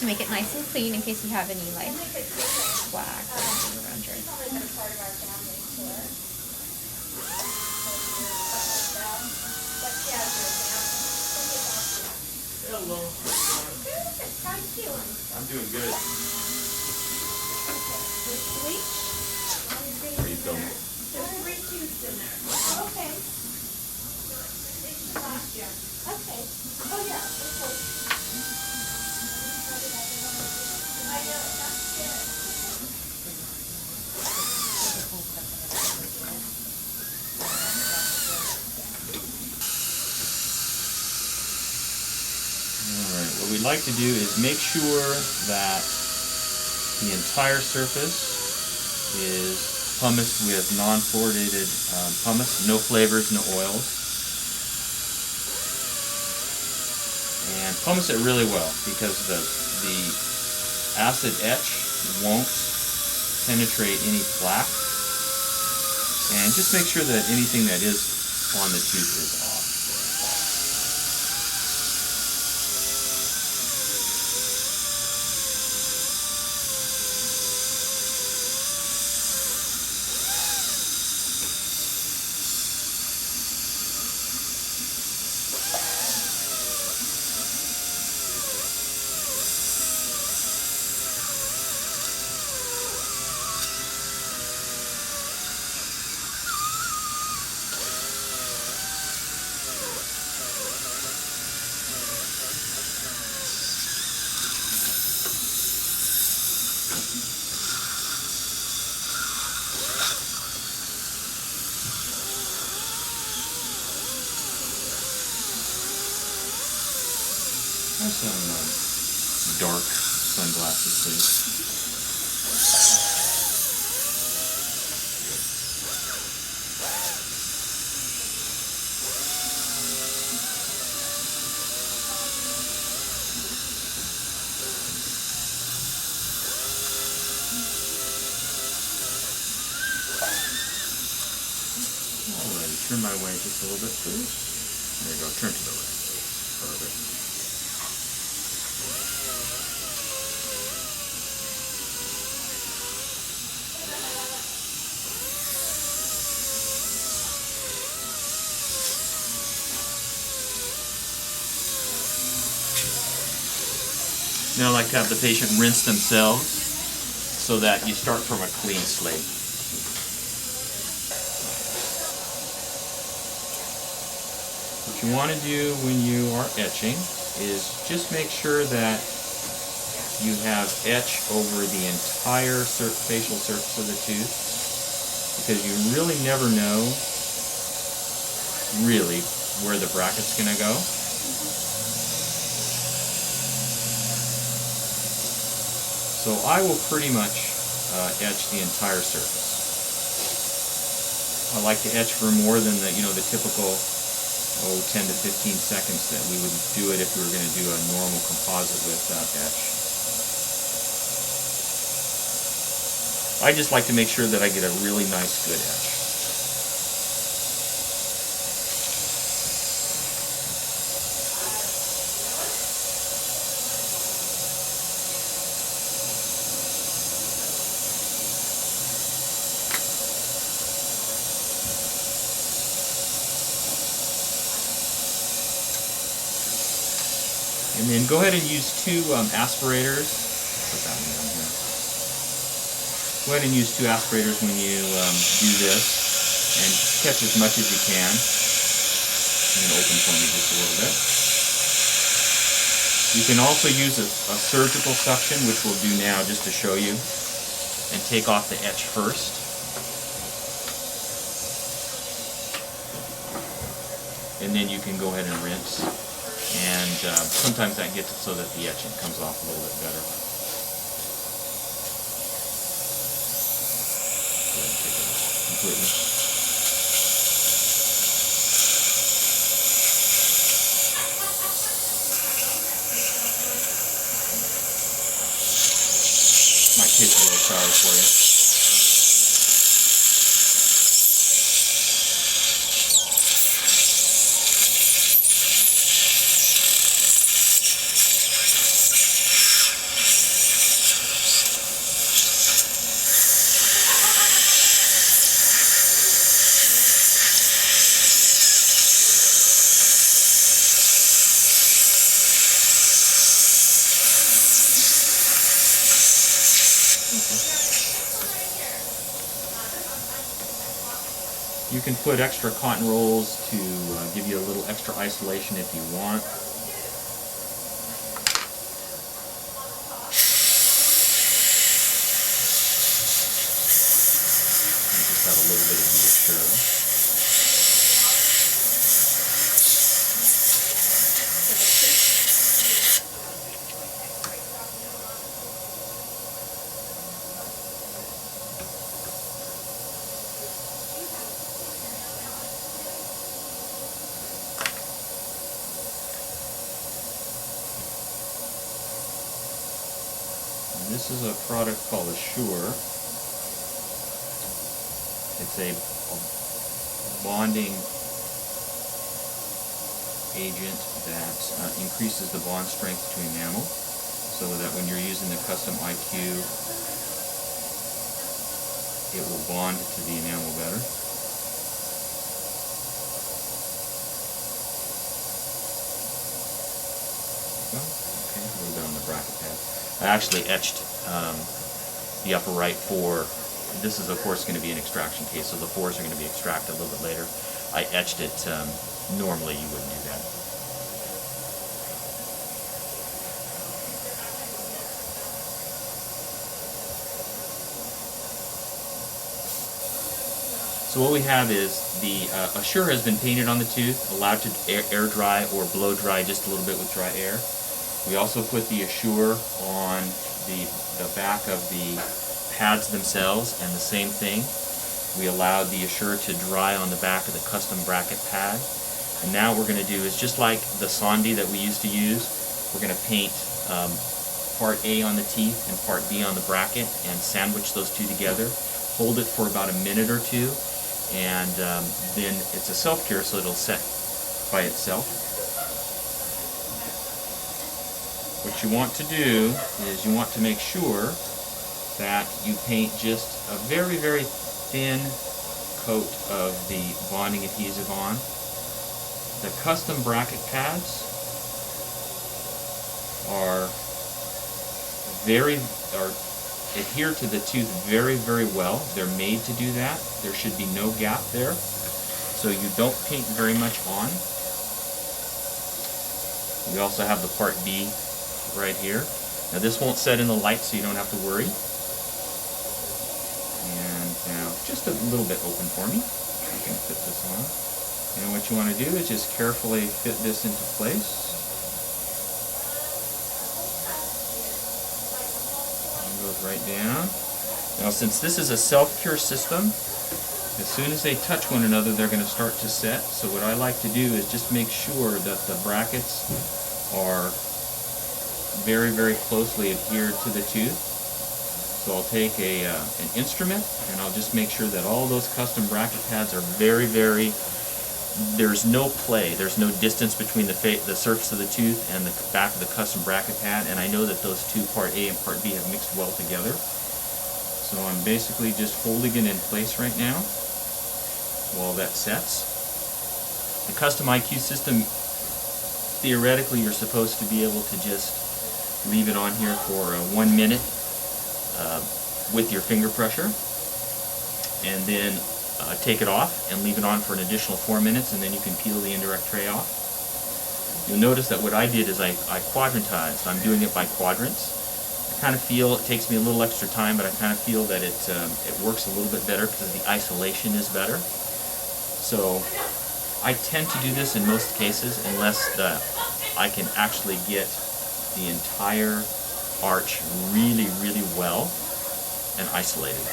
make it nice and clean in case you have any like plaque or anything around your. Hello. How you doing? I'm doing good. Are you filming? There's 3 tubes in there. Okay. Okay. Oh yeah. Okay. I know. That's good. Alright, what we'd like to do is make sure that the entire surface is pumice with non-fluoridated pumice, no flavors, no oils. And pumice it really well because the acid etch won't penetrate any plaque. And just make sure that anything that is on the tooth is off. I have some dark sunglasses, please. Alright, turn my way just a little bit, please. There you go, turn to the right. Perfect. Now I like to have the patient rinse themselves so that you start from a clean slate. What you want to do when you are etching is just make sure that you have etch over the entire facial surface of the tooth, because you really never know really where the bracket's going to go. So I will pretty much etch the entire surface. I like to etch for more than the typical 10 to 15 seconds that we would do it if we were going to do a normal composite with etch. I just like to make sure that I get a really nice good etch. And then go ahead and use 2 aspirators. Put that one down here. Go ahead and use 2 aspirators when you do this, and catch as much as you can. And then open for me just a little bit. You can also use a surgical suction, which we'll do now just to show you, and take off the etch first. And then you can go ahead and rinse. And sometimes that gets it so that the etching comes off a little bit better. Go ahead and take it off completely. Might taste a little sour for you. You can put extra cotton rolls to give you a little extra isolation if you want. You just have a little bit of the assure. This is a product called Assure. It's a bonding agent that increases the bond strength to enamel, so that when you're using the custom IQ, it will bond to the enamel better. Okay, a little bit on the bracket pad. I actually etched the upper right four. This is of course going to be an extraction case, so the fours are going to be extracted a little bit later. I etched it, normally you wouldn't do that. So what we have is the Assure has been painted on the tooth, allowed to air dry or blow dry just a little bit with dry air. We also put the Assure on the back of the pads themselves, and the same thing. We allowed the Assure to dry on the back of the custom bracket pad. And now what we're going to do is, just like the Sondi that we used to use, we're going to paint part A on the teeth and part B on the bracket and sandwich those two together. Hold it for about a minute or two, and then it's a self-cure, so it'll set by itself. What you want to do is you want to make sure that you paint just a very, very thin coat of the bonding adhesive on. The custom bracket pads adhere to the tooth very, very well. They're made to do that. There should be no gap there, so you don't paint very much on. We also have the part B right here. Now this won't set in the light, so you don't have to worry. And now just a little bit open for me. I can fit this on. And what you want to do is just carefully fit this into place. And it goes right down. Now since this is a self-cure system, as soon as they touch one another, they're going to start to set. So what I like to do is just make sure that the brackets are very, very closely adhered to the tooth. So I'll take an instrument, and I'll just make sure that all those custom bracket pads are very, very, there's no play, there's no distance between the surface of the tooth and the back of the custom bracket pad, and I know that those two, part A and part B, have mixed well together. So I'm basically just holding it in place right now while that sets. The custom IQ system, theoretically you're supposed to be able to just leave it on here for 1 minute with your finger pressure, and then take it off and leave it on for an additional 4 minutes, and then you can peel the indirect tray off. You'll notice that what I did is I quadrantized. I'm doing it by quadrants. I kind of feel it takes me a little extra time, but I kind of feel that it works a little bit better because the isolation is better. So I tend to do this in most cases unless I can actually get the entire arch really, really well and isolated.